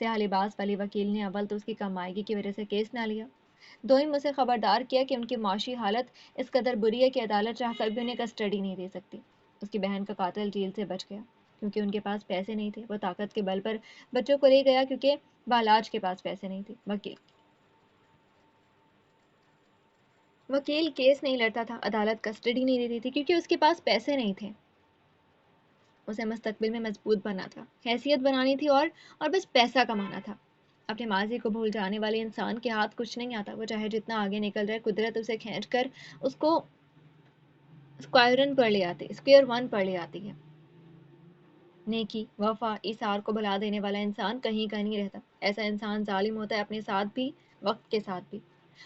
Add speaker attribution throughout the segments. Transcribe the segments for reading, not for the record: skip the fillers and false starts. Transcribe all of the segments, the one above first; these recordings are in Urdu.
Speaker 1: سیاہ لباس والی وکیل نے اول تو اس کی کمائیگی کی وجہ سے کیس نہ لیا، دوئم اسے خبردار کیا کہ ان کی معاشی حالت اس قدر بری ہے کہ عدالت چاہ کر بھی انہیں کسٹڈی نہیں دے سکتی۔ اس کی بہن کا قاتل جیل سے بچ گیا کیونکہ ان کے پاس پیسے نہیں تھے، وہ طاقت کے بل پر بچوں کو لے گیا کیونکہ بالاج کے پاس پیسے نہیں تھے۔ وکیل کیس نہیں لڑتا تھا، عدالت کسٹڈی نہیں دیتی تھی کیونکہ اس کے پاس پیسے نہیں تھے۔ اسے مستقبل میں مضبوط بننا تھا، حیثیت بنانی تھی اور بس پیسہ کمانا تھا۔ اپنے ماضی کو بھول جانے والے انسان کے ہاتھ کچھ نہیں آتا، وہ چاہے جتنا آگے نکل جائے، قدرت اسے کھینچ کر اس کو اسکوائر ون پر لے آتی ہے۔ نیکی، وفا، ایثار کو بھلا دینے والا انسان کہیں کا نہیں رہتا۔ ایسا انسان ظالم ہوتا ہے، اپنے ساتھ بھی، وقت کے ساتھ بھی،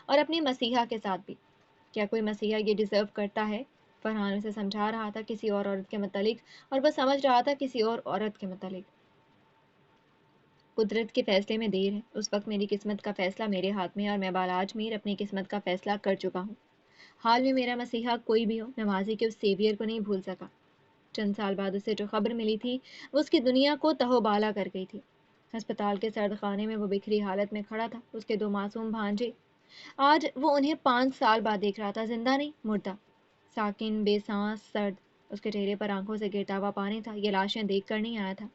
Speaker 1: اور اپنے مسیحا کے ساتھ بھی۔ کیا کوئی مسیحا یہ ڈیزرو کرتا ہے؟ فرحان اسے سمجھا رہا تھا کسی اور عورت کے متعلق، اور وہ سمجھ رہا تھا کسی اور عورت کے متعلق۔ قدرت کے فیصلے میں دیر ہے، اس وقت میری قسمت کا فیصلہ میرے ہاتھ میں ہے، اور میں بالاج میر اپنی قسمت کا فیصلہ کر چکا ہوں۔ حال میں میرا مسیحا کوئی بھی ہو، میں ماضی کے اس سیویئر کو نہیں بھول سکا۔ چند سال بعد اسے جو خبر ملی تھی وہ اس کی دنیا کو تہو بالا کر گئی تھی۔ ہسپتال کے سرد خانے میں وہ بکھری حالت میں کھڑا تھا، اس کے 2 معصوم بھانجے۔ آج وہ انہیں 5 سال بعد دیکھ رہا تھا، زندہ نہیں، مردہ، ساکن، بے سانس، سرد۔ اس کے چہرے پر آنکھوں سے گرتا ہوا پانی تھا۔ یہ لاشیں دیکھ کر نہیں آیا تھا،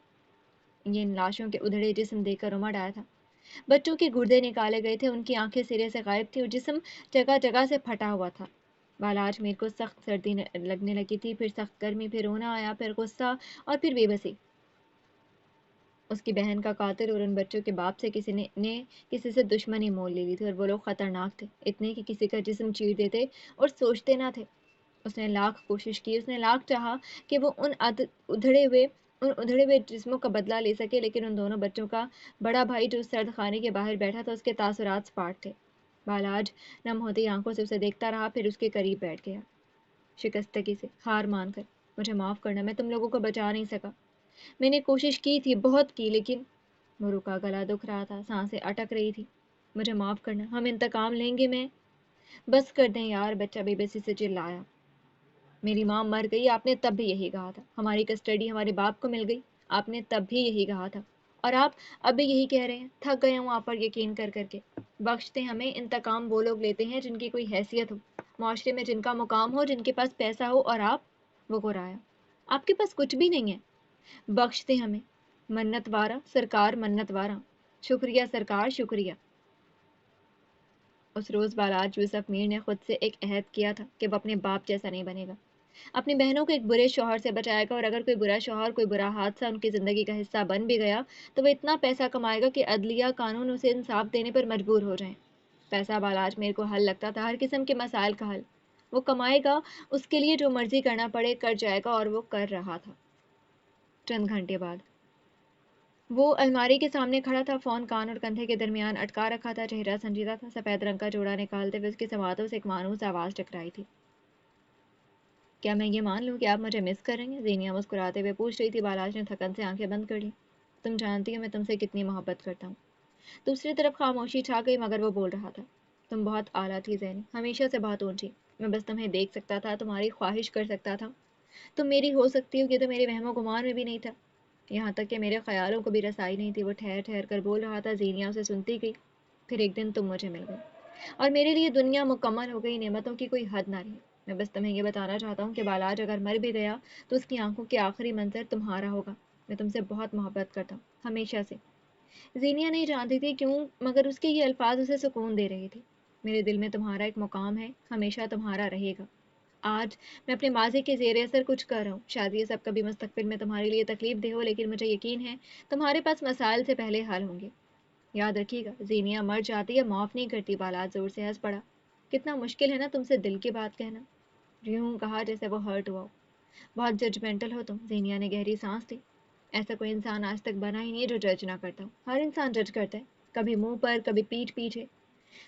Speaker 1: یہ ان لاشوں کے ادھڑے جسم دیکھ کر امڑ آیا تھا۔ بچوں کے گردے نکالے گئے تھے، ان کی آنکھیں سرے سے غائب تھی اور جسم جگہ جگہ سے پھٹا ہوا تھا۔ بالاج میر کو سخت سردی لگنے لگی تھی، پھر سخت گرمی، پھر رونا آیا، پھر غصہ، اور پھر بے بسی۔ اس کی بہن کا قاتل اور ان بچوں کے باپ سے کسی سے دشمنی مول لی تھی، اور وہ لوگ خطرناک تھے، اتنے کہ کسی کا جسم چیر دیتے اور سوچتے نہ تھے۔ اس نے لاکھ کوشش کی، اس نے لاکھ چاہا کہ وہ ان ادھڑے ہوئے جسموں کا بدلہ لے سکے، لیکن ان دونوں بچوں کا بڑا بھائی جو اس سرد خانے کے باہر بیٹھا تھا، اس کے تاثرات سپاٹ تھے۔ بالاج نم ہوتی آنکھوں سے اسے دیکھتا رہا، پھر اس کے قریب بیٹھ گیا، شکستگی سے، ہار مان کر۔ مجھے معاف کرنا، میں تم لوگوں کو بچا نہیں سکا۔ میں نے کوشش کی تھی، بہت کی، لیکن وہ رکا، گلا دکھ رہا تھا، سانسیں اٹک رہی تھی۔ مجھے معاف کرنا، ہم انتقام لیں گے، میں بس کر دیں یار، بچہ بے بسی سے چلایا۔ میری ماں مر گئی، آپ نے تب بھی یہی کہا تھا، ہماری کسٹڈی ہمارے باپ کو مل گئی، آپ نے تب بھی یہی کہا تھا، اور آپ اب بھی یہی کہہ رہے ہیں۔ تھک گیا ہوں آپ پر یقین کر کر کے۔ بخش دیں ہمیں، انتقام وہ لوگ لیتے ہیں جن کی کوئی حیثیت ہو، معاشرے میں جن کا مقام ہو، جن کے پاس پیسہ ہو، اور آپ، وہ گرایا، آپ کے پاس کچھ بھی نہیں ہے۔ بخش دیں ہمیں، منت وارا سرکار، منت وارا، شکریہ سرکار، شکریہ۔ اس روز بالاج یوسف میر نے خود سے ایک عہد کیا تھا کہ وہ اپنے باپ جیسا نہیں بنے گا، اپنی بہنوں کو ایک برے شوہر سے بچائے گا، اور اگر کوئی برا شوہر، کوئی برا حادثہ ان کی زندگی کا حصہ بن بھی گیا تو وہ اتنا پیسہ کمائے گا کہ عدلیہ، قانون اسے انصاف دینے پر مجبور ہو جائیں۔ پیسہ بالاج میر کو حل لگتا تھا، ہر قسم کے مسائل کا حل۔ وہ کمائے گا، اس کے لیے جو مرضی کرنا پڑے کر جائے گا، اور وہ کر رہا تھا۔ چند گھنٹے بعد وہ الماری کے سامنے کھڑا تھا، فون کان اور کندھے کے درمیان اٹکا رکھا تھا، چہرہ سنجیدہ تھا۔ سفید رنگ کا جوڑا نکالتے ہوئے اس کے سماعتوں سے ایک مانوس آواز ٹکرائی تھی۔ کیا میں یہ مان لوں کہ آپ مجھے مس کر رہی ہیں؟ زینیا مسکراتے ہوئے پوچھ رہی تھی۔ بالاج نے تھکن سے آنکھیں بند کر لی۔ تم جانتی ہو میں تم سے کتنی محبت کرتا ہوں۔ دوسری طرف خاموشی چھا گئی، مگر وہ بول رہا تھا۔ تم بہت اعلیٰ تھی زینی، ہمیشہ سے بہت اونچی۔ میں بس تمہیں دیکھ سکتا تھا، تمہاری خواہش کر سکتا تھا، تم میری ہو سکتی ہو، یہ تو میرے وہم و گمان میں بھی نہیں تھا، یہاں تک کہ میرے خیالوں کو بھی رسائی نہیں تھی۔ وہ ٹھہر ٹھہر کر بول رہا تھا۔ زینیا اسے سنتی گئی۔ پھر ایک دن تم مجھے مل گئی، اور میرے لیے دنیا مکمل ہو گئی، نعمتوں کی کوئی حد نہ رہی۔ میں بس تمہیں یہ بتانا چاہتا ہوں کہ بالاج اگر مر بھی گیا تو اس کی آنکھوں کے آخری منظر تمہارا ہوگا۔ میں تم سے بہت محبت کرتا ہوں، ہمیشہ سے۔ زینیا نہیں جانتی تھی کیوں، مگر اس کے یہ الفاظ اسے سکون دے رہے تھے۔ میرے دل میں تمہارا ایک مقام ہے، ہمیشہ تمہارا رہے گا۔ آج میں اپنے ماضی کے زیر اثر کچھ کر رہا ہوں، شاید یہ سب کبھی مستقبل میں تمہارے لیے تکلیف دہ ہو، لیکن مجھے یقین ہے تمہارے پاس مسائل سے پہلے حل ہوں گے۔ یاد رکھیے گا، زینیا مر جاتی ہے، معاف نہیں کرتی۔ بالاج زور سے ہنس پڑا۔ کتنا مشکل ہے نا تم سے دل کی بات کہنا، یوں کہا جیسے وہ ہرٹ ہوا ہو۔ بہت ججمنٹل ہو تم۔ زینیا نے گہری سانس لی۔ ایسا کوئی انسان آج تک بنا ہی نہیں جو جج نہ کرتا ہو، ہر انسان جج کرتا ہے، کبھی منہ پر، کبھی پیٹھ پیچھے۔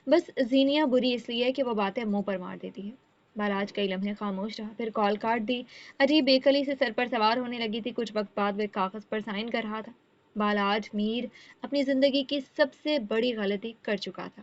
Speaker 1: بس زینیا بری اس لیے ہے کہ وہ باتیں منہ پر مار دیتی ہے۔ بالاج کئی لمحے خاموش رہا، پھر کال کاٹ دی۔ عجیب بےقلی سے سر پر سوار ہونے لگی تھی۔ کچھ وقت بعد وہ ایک کاغذ پر سائن کر رہا تھا۔ بالاج میر اپنی زندگی کی سب سے بڑی غلطی کر چکا تھا۔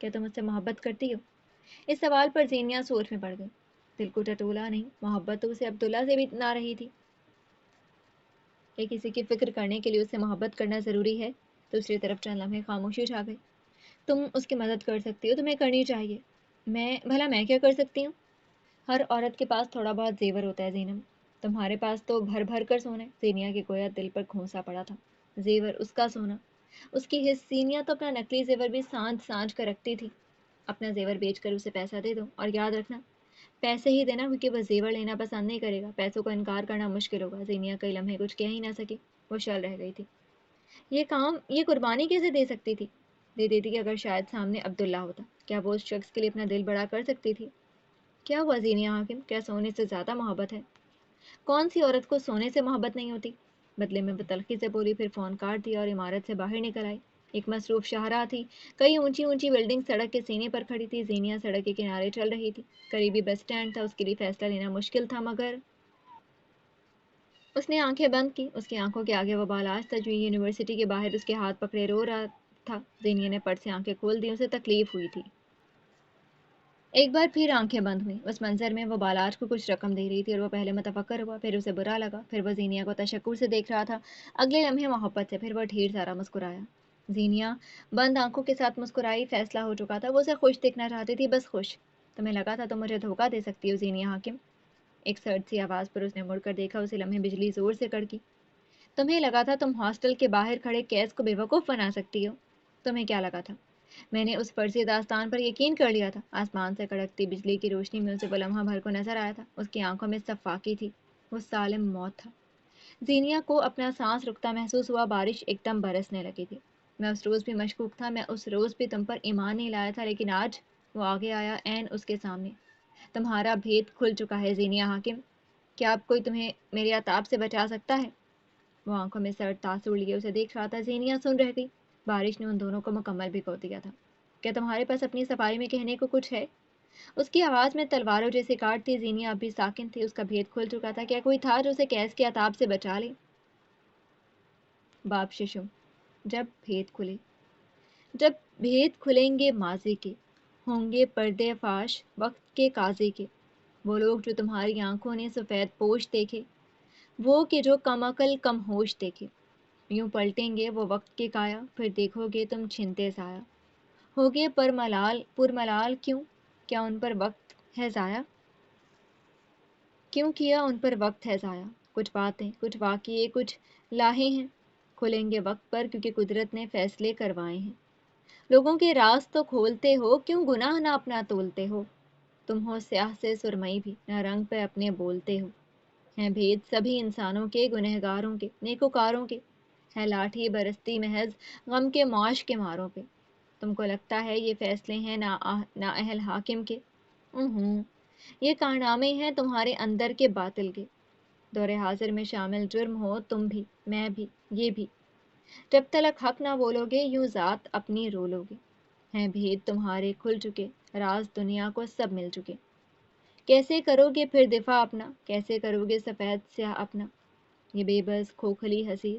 Speaker 1: کیا تم مجھ سے محبت کرتی ہو؟ اس سوال پر زینیا سوچ میں پڑ گئی۔ دل کو ٹٹولا نہیں، محبت تو اسے عبداللہ سے بھی نہ رہی تھی کہ کسی کی فکر کرنے کے لیے اس سے محبت کرنا ضروری ہے۔ دوسری طرف چند لمحے خاموشی چھا گئی۔ تم اس کی مدد کر سکتی ہو، تمہیں کرنی چاہیے۔ میں کیا کر سکتی ہوں؟ ہر عورت کے پاس تھوڑا بہت زیور ہوتا ہے زینب، تمہارے پاس تو بھر بھر کر سونا ہے۔ زینیا کے گویا دل پر کھونسا پڑا تھا۔ زیور، اس کا سونا، اس کی حص۔ زینیا تو اپنا نقلی زیور بھی سانج سانج کر رکھتی تھی۔ اپنا زیور بیچ کر اسے پیسہ دے دو، اور یاد رکھنا پیسے ہی دینا، کیونکہ وہ زیور لینا پسند نہیں کرے گا۔ پیسوں کو انکار کرنا مشکل ہوگا۔ زینیا کئی لمحے کچھ کہہ ہی نہ سکی، وہ شل رہ گئی تھی۔ یہ قربانی کیسے دے سکتی تھی؟ دے دیتی کہ اگر شاید سامنے عبداللہ ہوتا۔ کیا وہ اس شخص کے لیے اپنا دل بڑا کر سکتی تھی؟ کیا ہوا زینیا حاکم؟ کیا سونے سے زیادہ محبت ہے؟ کون سی عورت کو سونے سے محبت نہیں ہوتی؟ بدلے میں وہ تلخی سے بولی، پھر فون کاٹ دیا اور عمارت سے باہر نکل آئی۔ ایک مصروف شاہراہ تھی، کئی اونچی اونچی بلڈنگ سڑک کے سینے پر کھڑی تھی۔ زینیا سڑک کے کنارے چل رہی تھی، قریبی بس اسٹینڈ تھا، اس کے لیے فیصلہ لینا مشکل تھا، مگر اس نے آنکھیں بند کی۔ اس کی آنکھوں کے آگے وہ بالاش تجوی یونیورسٹی کے باہر اس کے ہاتھ پکڑے رو رہا تھا۔ زینیا نے پٹ سے آنکھیں کھول دی، اسے تکلیف ہوئی تھی۔ ایک بار پھر آنکھیں بند ہوئیں۔ اس منظر میں وہ بالاج کو کچھ رقم دے رہی تھی، اور وہ پہلے متفکر ہوا، پھر اسے برا لگا، پھر وہ زینیا کو تشکر سے دیکھ رہا تھا، اگلے لمحے محبت سے، پھر وہ ڈھیر سارا مسکرایا۔ زینیا بند آنکھوں کے ساتھ مسکرائی۔ فیصلہ ہو چکا تھا، وہ اسے خوش دیکھنا چاہتی تھی، بس خوش۔ تمہیں لگا تھا تم مجھے دھوکہ دے سکتی ہو زینیا حاکم؟ ایک سرد سی آواز پر اس نے مڑ کر دیکھا، اسی لمحے بجلی زور سے کڑکی۔ تمہیں لگا تھا تم ہاسٹل کے باہر کھڑے قیس کو بے وقوف بنا سکتی ہو؟ تمہیں کیا لگا تھا؟ میں نے اس فرضی داستان پر یقین کر لیا تھا۔ آسمان سے کڑکتی بجلی کی روشنی میں اسے وہ لمحہ بھر کو نظر آیا تھا۔ اس کی آنکھوں میں صفاقی تھی، وہ سالم موت تھا۔ زینیا کو اپنا سانس رکتا محسوس ہوا۔ بارش ایک دم برسنے لگی تھی۔ میں اس روز بھی مشکوک تھا، میں اس روز بھی تم پر ایمان نہیں لایا تھا، لیکن آج وہ آگے آیا، عین اس کے سامنے۔ تمہارا بھید کھل چکا ہے زینیا حاکم۔ کیا اب کوئی تمہیں میرے عتاب سے بچا سکتا ہے؟ وہ آنکھوں میں سرد تاثر لیے اسے دیکھ رہا تھا۔ زینیا سن رہ گئی۔ بارش نے ان دونوں کو مکمل بھگو دیا تھا۔ کیا تمہارے پاس اپنی صفائی میں کہنے کو کچھ ہے؟ اس کی آواز میں تلواروں جیسے کاٹ تھی۔ زینیا اب بھی ساکن تھی، اس کا بھید کھل چکا تھا۔ کیا کوئی تھا جو اسے قیس کے عتاب سے بچا لے؟ باب ششم۔ جب بھید کھلیں گے ماضی کے، ہوں گے پردے فاش وقت کے قاضی کے۔ وہ لوگ جو تمہاری آنکھوں نے سفید پوش دیکھے، وہ کہ جو کم عقل کم ہوش دیکھے۔ یوں پلٹیں گے وہ وقت کی کایا، پھر دیکھو گے تم چھنتے سایہ۔ ہوگے پر ملال کیوں؟ کیا ان پر وقت ہے ضائع؟ کیوں کیا ان پر وقت ہے ضائع؟ کچھ باتیں، کچھ واقعے، کچھ لاہے ہیں، کھلیں گے وقت پر، کیونکہ قدرت نے فیصلے کروائے ہیں۔ لوگوں کے راز تو کھولتے ہو، کیوں گناہ نہ اپنا تولتے ہو؟ تم ہو سیاہ سے سرمئی بھی، نہ رنگ پہ اپنے بولتے ہو۔ ہیں بھید سبھی انسانوں کے، گنہگاروں کے، نیکوکاروں کے۔ ہے لاٹھی برستی محض غم کے معاش کے ماروں پہ۔ تم کو لگتا ہے یہ فیصلے ہیں نااہل حاکم کے؟ یہ کارنامے ہیں تمہارے اندر کے باطل کے۔ دور حاضر میں شامل جرم ہو تم بھی، میں بھی، یہ بھی۔ جب تلک حق نہ بولو گے، یوں ذات اپنی رولو گے۔ ہیں بھید تمہارے کھل چکے، راز دنیا کو سب مل چکے۔ کیسے کرو گے پھر دفاع اپنا، کیسے کرو گے سفید سیاہ اپنا؟ یہ بے بس کھوکھلی ہنسی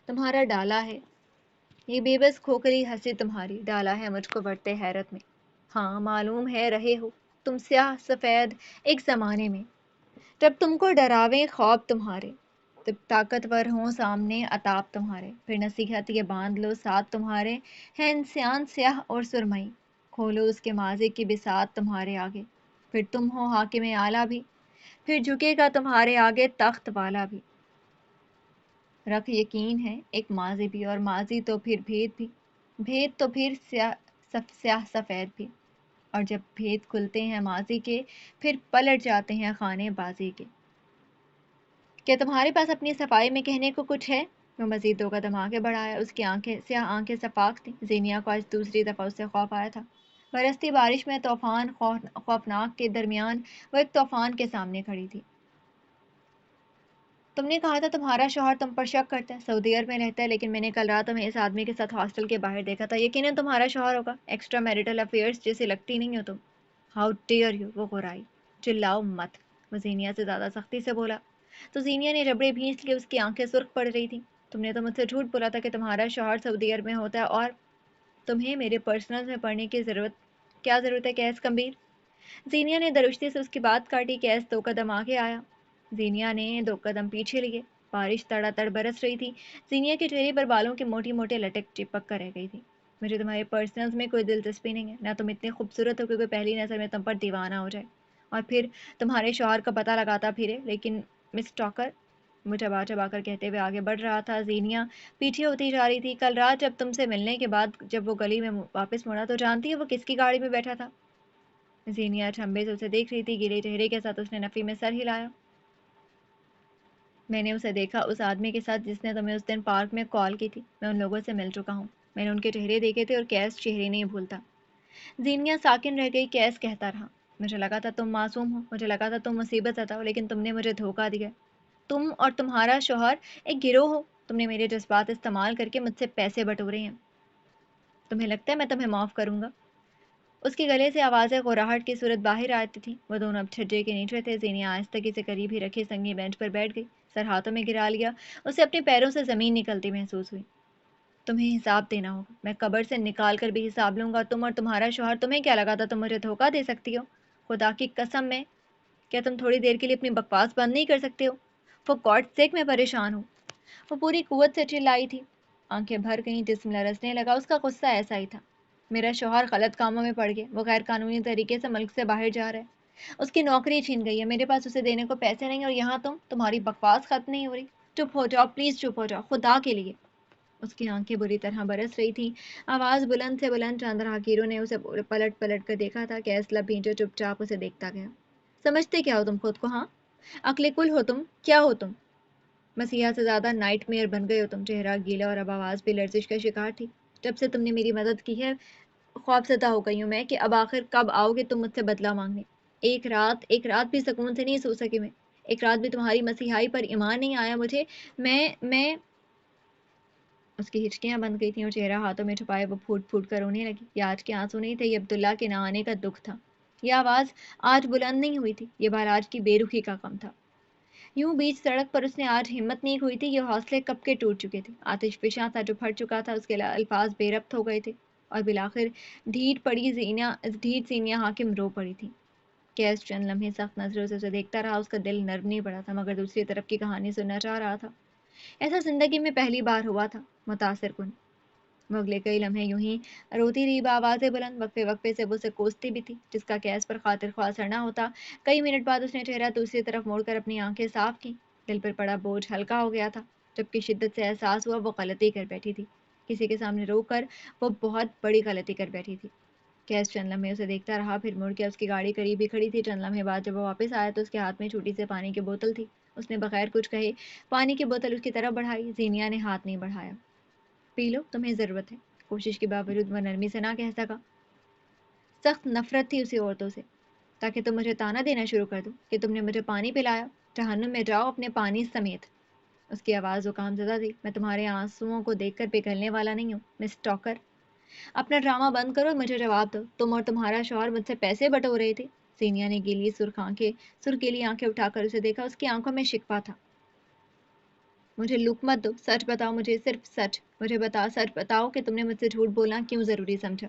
Speaker 1: تمہارا ڈالا ہے، یہ بے بس کھوکھلی ہنسی تمہاری ڈالا ہے مجھ کو بڑھتے حیرت میں۔ ہاں معلوم ہے رہے ہو تم سیاہ سفید ایک زمانے میں، جب تم کو ڈراویں خواب تمہارے، جب طاقتور ہوں سامنے عتاب تمہارے، پھر نصیحت یہ باندھ لو ساتھ تمہارے، ہے انسان سیاہ اور سرمئی، کھولو اس کے ماضی کی بساط تمہارے آگے، پھر تم ہو حاکم اعلیٰ بھی، پھر جھکے گا تمہارے آگے تخت والا بھی۔ رکھ یقین ہے ایک ماضی بھی، اور ماضی تو پھر بھید بھی، بھید تو پھر سیاہ سفید بھی، اور جب بھید کھلتے ہیں ماضی کے، پھر پلٹ جاتے ہیں خانے بازی کے۔ کیا تمہارے پاس اپنی صفائی میں کہنے کو کچھ ہے؟ وہ مزید 2 قدم آگے بڑھایا۔ اس کی سیاہ آنکھیں صفاق تھیں۔ زینیا کو آج دوسری دفعہ اس سے خوف آیا تھا۔ برستی بارش میں طوفان خوفناک کے درمیان وہ ایک طوفان کے سامنے کھڑی تھی۔ تم نے کہا تھا تمہارا شوہر تم پر شک کرتا ہے، سعودی عرب میں رہتا ہے، لیکن میں نے کل رات تمہیں اس آدمی کے ساتھ ہاسٹل کے باہر دیکھا تھا، یقیناً تمہارا شوہر ہوگا۔ ایکسٹرا میریٹل افیئرز جیسے لگتی نہیں ہو تم۔ How dare you! وہ غرائی۔ چلاؤ مت! وہ زینیا سے زیادہ سختی سے بولا۔ تو زینیا نے ربڑے بھینچ لیے، اس کی آنکھیں سرخ پڑ رہی تھیں۔ تم نے تو مجھ سے جھوٹ بولا تھا کہ تمہارا شوہر سعودی عرب میں ہوتا ہے، اور تمہیں میرے پرسنلز میں پڑھنے کی کیا ضرورت ہے کیس کمبیر؟ زینیا نے درشتی سے اس کی بات کاٹی۔ کیس 2 قدم آگے آیا۔ زینیا نے 2 قدم پیچھے لیے۔ بارش تڑا تڑ برس رہی تھی۔ زینیا کے چہرے پر بالوں کی موٹی موٹے لٹک چپک کر رہ گئی تھی۔ مجھے تمہارے پرسنلز میں کوئی دلچسپی نہیں ہے، نہ تم اتنے خوبصورت ہو کہ کوئی پہلی نظر میں تم پر دیوانہ ہو جائے اور پھر تمہارے شوہر کا پتہ لگاتا پھرے۔ لیکن مس ٹاکر، وہ چبا چبا کر کہتے ہوئے آگے بڑھ رہا تھا۔ زینیا پیچھے ہوتی جا رہی تھی۔ کل رات جب تم سے ملنے کے بعد جب وہ گلی میں واپس مڑا تو جانتی ہے وہ کس کی گاڑی میں بیٹھا تھا؟ زینیا چھمبے سے اسے دیکھ رہی تھی۔ گیلے چہرے کے ساتھ اس نے نفی میں سر ہلایا۔ میں نے اسے دیکھا، اس آدمی کے ساتھ جس نے تمہیں اس دن پارک میں کال کی تھی۔ میں ان لوگوں سے مل چکا ہوں۔ میں نے ان کے چہرے دیکھے تھے اور کیس چہرے نہیں بھولتا۔ زینیا ساکن رہ گئی۔ کیس کہتا رہا، مجھے لگا تھا تم معصوم ہو، مجھے لگا تھا تم مصیبت زدہ ہو، لیکن تم نے مجھے دھوکہ دیا۔ تم اور تمہارا شوہر ایک گروہ ہو۔ تم نے میرے جذبات استعمال کر کے مجھ سے پیسے بٹورے ہیں۔ تمہیں لگتا ہے میں تمہیں معاف کروں گا؟ اس کے گلے سے آوازیں غراہٹ کی صورت باہر آتی تھی۔ وہ دونوں اب چھجے کے نیچے تھے۔ زینیا آہستگی سے قریب ہی رکھے سنگی بینچ پر بیٹھ گئی، سر ہاتھوں میں گرا لیا۔ اسے اپنے پیروں سے زمین نکلتی محسوس ہوئی۔ تمہیں حساب دینا ہوگا، میں قبر سے نکال کر بھی حساب لوں گا۔ تم اور تمہارا شوہر، تمہیں کیا لگا تھا تم مجھے دھوکہ دے سکتی ہو؟ خدا کی قسم، میں کیا تم تھوڑی دیر کے لیے اپنی بکواس بند نہیں کر سکتے ہو؟ فور گاڈ سیک، میں پریشان ہوں۔ وہ پوری قوت سے چلائی تھی۔ آنکھیں بھر گئیں، جسم لرزنے لگا۔ اس کا غصہ ایسا ہی تھا۔ میرا شوہر غلط کاموں میں پڑ گیا، وہ غیر قانونی طریقے سے ملک سے باہر جا رہا ہے، اس کی نوکری چھین گئی ہے، میرے پاس اسے دینے کو پیسے نہیں، اور یہاں تمہاری بکواس ختم نہیں ہو رہی۔ چپ ہو جاؤ پلیز، چپ ہو جاؤ خدا کے لیے۔ اس کی آنکھیں بری طرح برس رہی تھیں۔ آواز بلند سے بلند۔ چند راہگیروں نے اسے پلٹ پلٹ کر دیکھا تھا۔ کیس لب بھینچے چپ چاپ اسے دیکھتا گیا۔ سمجھتے کیا ہو تم خود کو؟ ہاں، عقل کل ہو تم؟ کیا ہو تم؟ مسیحا سے زیادہ نائٹ میئر بن گئے ہو تم۔ چہرہ گیلا اور اب آواز بھی لرزش کا شکار تھی۔ جب سے تم نے میری مدد کی ہے خوفزدہ ہو گئی ہوں میں کہ اب آخر کب آؤ گے تم مجھ سے بدلہ مانگنے۔ ایک رات بھی سکون سے نہیں سو سکی میں، ایک رات بھی تمہاری مسیحائی پر ایمان نہیں آیا مجھے۔ میں اس کی ہچکیاں بند گئی تھیں اور چہرہ ہاتھوں میں چھپائے وہ پھوٹ پھوٹ کر رونے لگی۔ یہ آج کے آنسو نہیں تھے، یہ عبداللہ کے نہ آنے کا دکھ تھا۔ یہ آواز آج بلند نہیں ہوئی تھی، یہ بار آج کی بے رخی کا غم تھا۔ یوں بیچ سڑک پر اس نے آج ہمت نہیں کھوئی تھی۔ یہ حوصلے کب کے ٹوٹ چکے تھے، آتش فشاں تھا جو پھٹ چکا تھا، اس کے الفاظ بے ربط ہو گئے تھے اور بالآخر ڈھیٹ زینیا حاکم رو پڑی تھی۔ کیس چند لمحے سخت نظروں سے اسے دیکھتا رہا۔ اس کا دل نرم نہیں پڑا تھا، مگر دوسری طرف کی کہانی سننا چاہ رہا تھا۔ ایسا زندگی میں پہلی بار ہوا تھا، متاثر کن۔ وہ اگلے کئی لمحے یوں ہی روتی رہی بآوازیں بلند، وقفے وقفے سے وہ اسے کوستی بھی تھی، جس کا کیس پر خاطر خواہ اثر نہ ہوتا۔ کئی منٹ بعد اس نے چہرہ دوسری طرف موڑ کر اپنی آنکھیں صاف کیں۔ دل پر پڑا بوجھ ہلکا ہو گیا تھا، جبکہ شدت سے احساس ہوا وہ غلطی کر بیٹھی تھی، کسی کے سامنے رو کر وہ بہت بڑی غلطی کر بیٹھی تھی۔ کیس چند لمحے اسے دیکھتا رہا، پھر مڑ کے اس کی گاڑی قریب ہی کھڑی تھی۔ چند لمحے بعد جب وہ واپس آیا تو اس کے ہاتھ میں چھوٹی سی پانی کی بوتل تھی۔ اس نے بغیر کچھ کہے پانی کی بوتل اس کی طرف بڑھائی۔ زینیا نے ہاتھ نہیں بڑھایا۔ پی لو، تمہیں ضرورت ہے۔ کوشش کے باوجود وہ نرمی سے نہ کہہ سکا۔ سخت نفرت تھی اسی عورتوں سے، تاکہ تم مجھے تانا دینا شروع کر دو کہ تم نے مجھے پانی پلایا، جہنم میں جاؤ اپنے پانی سمیت۔ اس کی آواز زکام زدہ تھی۔ میں تمہارے آنسوؤں کو دیکھ کر پگھلنے والا نہیں ہوں، مس ٹاکر۔ اپنا ڈرامہ بند کرو اور مجھے جواب دو، تم اور تمہارا شوہر مجھ سے پیسے بٹور رہے تھے؟ زینیا نے گیلی سرخیلی آنکھیں اٹھا کر اسے دیکھا۔ اس کی آنکھوں میں شکوہ تھا۔ مجھے لک مت دو، سچ بتاؤ مجھے، صرف سچ مجھے سچ بتاؤ کہ تم نے مجھ سے جھوٹ بولنا کیوں ضروری سمجھا۔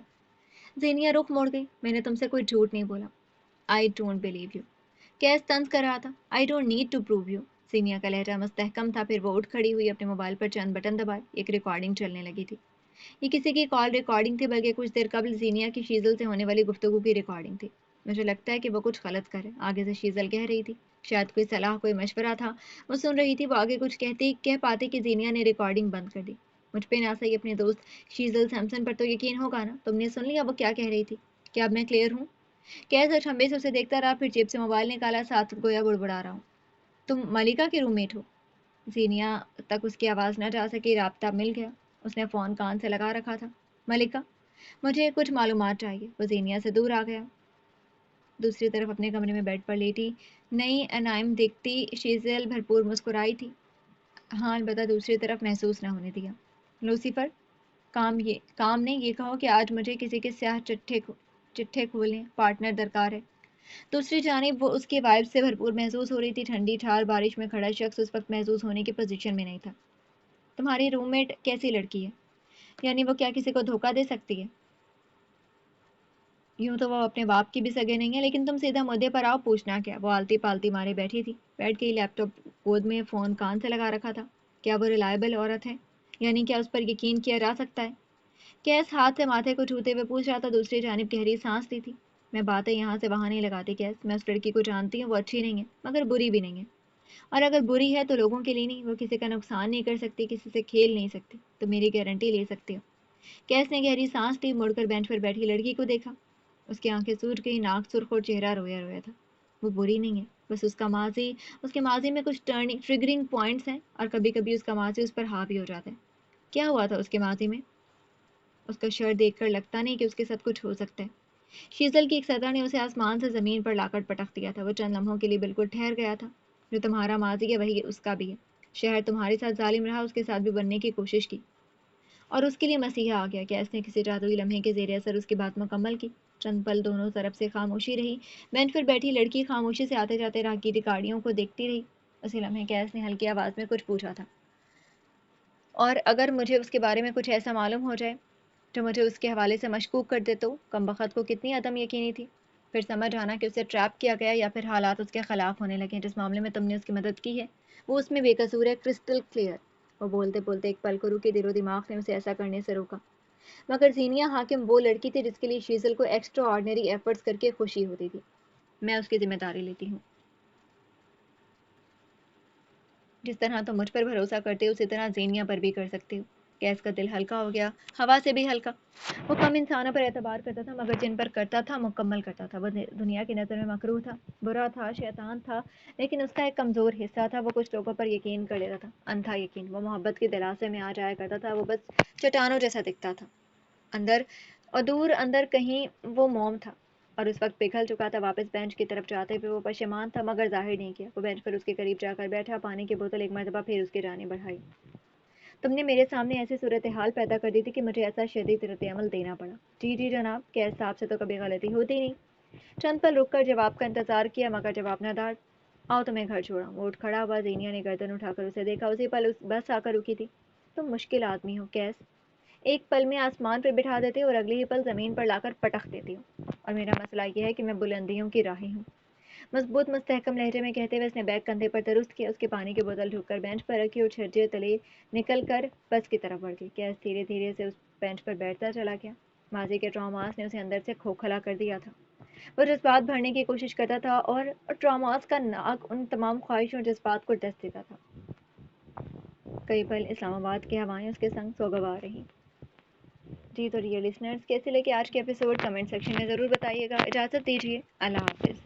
Speaker 1: زینیا رخ موڑ گئی۔ میں نے تم سے کوئی جھوٹ نہیں بولا۔ I don't believe you. Kais طنز کر رہا تھا۔ I don't need to prove you. Zinnia کا لہجہ مستحکم تھا، پھر وہ اٹھ کھڑی ہوئی، اپنے موبائل پر چند بٹن دبائے۔ ایک ریکارڈنگ چلنے لگی تھی۔ یہ کسی کی کال ریکارڈنگ تھی، بلکہ کچھ دیر قبل زینیا کی شیزل سے ہونے والی گفتگو کی ریکارڈنگ تھی۔ مجھے لگتا ہے کہ وہ کچھ غلط کرے، آگے سے شیزل کہہ رہی تھی۔ شاید کوئی صلاح، کوئی مشورہ تھا، وہ سن رہی تھی۔ وہ آگے کچھ کہہ پاتی کہ زینیا نے ریکارڈنگ بند کر دی۔ مجھ پہ نہ صحیح اپنے دوست شیزل سیمسن پر تو یقین ہوگا نا، تم نے سن لیا وہ کیا کہہ رہی تھی؟ کیا اب میں کلیئر ہوں؟ کیسے چھمبے سے اسے دیکھتا رہا، پھر جیب سے موبائل نکالا، ساتھ گویا بڑبڑا رہا ہوں۔ تم ملکہ کے روم میٹ ہو؟ زینیا تک اس کی آواز نہ جا سکی۔ رابطہ مل گیا۔ اس نے فون کان سے لگا رکھا تھا۔ ملکہ، مجھے کچھ معلومات چاہیے۔ وہ زینیا سے دور آ گیا۔ دوسری طرف اپنے کمرے میں بیڈ پر لیٹی نئی انائم دیکھتی شیزل بھرپور مسکرائی تھی۔ ہاں، البتہ دوسری طرف محسوس نہ ہونے دیا۔ لوسیفر، کام نے یہ کہو کہ آج مجھے کسی کے سیاہ چٹھے کھولنے پارٹنر درکار ہے۔ دوسری جانب وہ اس کی وائب سے بھرپور محسوس ہو رہی تھی۔ ٹھنڈی ٹھار بارش میں کھڑا شخص اس وقت محسوس ہونے کی پوزیشن میں نہیں تھا۔ تمہاری روم میٹ کیسی لڑکی ہے؟ یعنی وہ کیا کسی کو دھوکہ دے سکتی ہے؟ یوں تو وہ اپنے باپ کی بھی سگے نہیں ہے، لیکن تم سیدھا مدعے پر آؤ، پوچھنا کیا؟ وہ آلتی پالتی مارے بیٹھی تھی، بیٹھ کے لیپ ٹاپ گود میں، فون کان سے لگا رکھا تھا۔ کیا وہ ریلائبل عورت ہے؟ یعنی کیا اس پر یقین کیا جا سکتا ہے؟ کیس ہاتھ سے ماتھے کو چھوتے ہوئے پوچھ رہا تھا، دوسری جانب گہری سانس لی تھی۔ میں باتیں یہاں سے وہاں نہیں لگاتی کیس، میں اس لڑکی کو جانتی ہوں، وہ اچھی نہیں ہے مگر بری بھی نہیں ہے، اور اگر بری ہے تو لوگوں کے لیے نہیں، وہ کسی کا نقصان نہیں کر سکتی، کسی سے کھیل نہیں سکتی، تو میری گارنٹی لے سکتی ہو۔ کیس نے گہری سانس لی، مڑ کر بینچ پر بیٹھی لڑکی کو دیکھا۔ اس کی آنکھیں سوج گئی، ناک سرخ اور چہرہ رویا رویا تھا۔ وہ بری نہیں ہے، بس اس کے ماضی میں کچھ ٹریگرنگ پوائنٹس ہیں، اور کبھی کبھی اس کا ماضی اس پر حاوی ہو جاتا ہے۔ کیا ہوا تھا اس کے ماضی میں؟ اس کا شر دیکھ کر لگتا نہیں کہ اس کے ساتھ کچھ ہو سکتا ہے۔ شیزل کی ایک سطح نے اسے آسمان سے زمین پر لا کر پٹخ دیا تھا۔ وہ چند لمحوں کے لیے بالکل ٹھہر گیا تھا۔ جو تمہارا ماضی ہے وہی اس کا بھی ہے۔ شہر تمہارے ساتھ ظالم رہا، اس کے ساتھ بھی بننے کی کوشش کی، اور اس کے لیے مسیحا آ گیا۔ کیس نے کسی جادوئی لمحے کے زیر اثر اس کی بات مکمل کی۔ چند پل دونوں طرف سے خاموشی رہی۔ بینچ پر بیٹھی لڑکی خاموشی سے آتے جاتے راہگیری گاڑیوں کو دیکھتی رہی۔ اسی لمحے کیس نے ہلکی آواز میں کچھ پوچھا تھا، اور اگر مجھے اس کے بارے میں کچھ ایسا معلوم ہو جائے جو مجھے اس کے حوالے سے مشکوک کر دے تو؟ کمبخت کو کتنی عدم یقینی تھی! پھر سمجھ آنا کہ اسے ٹریپ کیا گیا، یا پھر حالات اس کے خلاف ہونے لگے۔ جس معاملے میں تم نے اس کی مدد کی ہے وہ اس میں بے قصور ہے، کرسٹل کلیئر۔ وہ بولتے بولتے ایک پل کو رکی، دل و دماغ نے اسے ایسا کرنے سے روکا۔ مگر زینیا حاکم وہ لڑکی تھی جس کے لیے شیزل کو ایکسٹرا آرڈنری ایفرٹس کر کے خوشی ہوتی تھی۔ میں اس کی ذمہ داری لیتی ہوں۔ جس طرح تم مجھ پر بھروسہ کرتے ہو اسی طرح زینیا پر بھی کر سکتے ہو۔ کیس کا دل ہلکا ہو گیا، ہوا سے بھی ہلکا۔ وہ کم انسانوں پر اعتبار کرتا تھا، مگر جن پر کرتا تھا مکمل کرتا تھا۔ وہ دنیا کی نظر میں مکروہ تھا، برا تھا، شیطان تھا، لیکن اس کا ایک کمزور حصہ تھا۔ وہ کچھ لوگوں پر یقین کر لیتا تھا، انتھا یقین۔ وہ محبت کے دلاسے میں آ جایا کرتا تھا، وہ بس چٹانوں جیسا دکھتا تھا اندر، اور دور اندر کہیں وہ موم تھا، اور اس وقت پگھل چکا تھا۔ واپس بینچ کی طرف جاتے ہوئے وہ پشیمان تھا، مگر ظاہر نہیں کیا۔ وہ بینچ پر اس کے قریب جا کر بیٹھا، پانی کی بوتل ایک مرتبہ پھر اس کی جانب بڑھائی۔ تم نے میرے سامنے ایسی صورتحال پیدا کر دی تھی کہ مجھے ایسا شدید رد عمل دینا پڑا۔ جی جی جناب، کیس صاحب سے تو کبھی غلطی ہوتی نہیں۔ چند پل رک کر جواب کا انتظار کیا، مگر جواب نہ دار۔ آؤ تمہیں گھر چھوڑا۔ وہ اٹھ کھڑا ہوا۔ زینیا نے گردن اٹھا کر اسے دیکھا۔ اسی پل بس آ کر رکی تھی۔ تم مشکل آدمی ہو کیس، ایک پل میں آسمان پہ بٹھا دیتے ہو اور اگلے ہی پل زمین پر لا کر پٹخ دیتی ہو، اور میرا مسئلہ یہ ہے کہ میں بلندیوں کی راہی ہوں۔ مضبوط مستحکم لہجے میں کہتے ہوئے اس نے بیگ کندھے پر درست کیا، اس کی پانی کی بوتل ڈھک کر بینچ پر رکھی اور چھجے تلے نکل کر بس کی طرف بڑھ گئی۔ کیس دھیرے دھیرے سے اس بینچ پر بیٹھتا چلا گیا۔ ماضی کے ٹراماس نے اسے اندر سے کھوکھلا کر دیا تھا۔ وہ جذبات بھرنے کی کوشش کرتا تھا، اور ٹراماس کا ناک ان تمام خواہشوں اور جذبات کو ڈس دیتا تھا۔ کئی پل اسلام آباد کی ہوائیں اس کے سنگ سوگوار رہیں۔ جی تو ڈیئر لسنرز، کیسے لگے آج کے ایپیسوڈ؟ کمنٹ سیکشن میں ضرور بتائیے گا۔ اجازت دیجیے، اللہ حافظ۔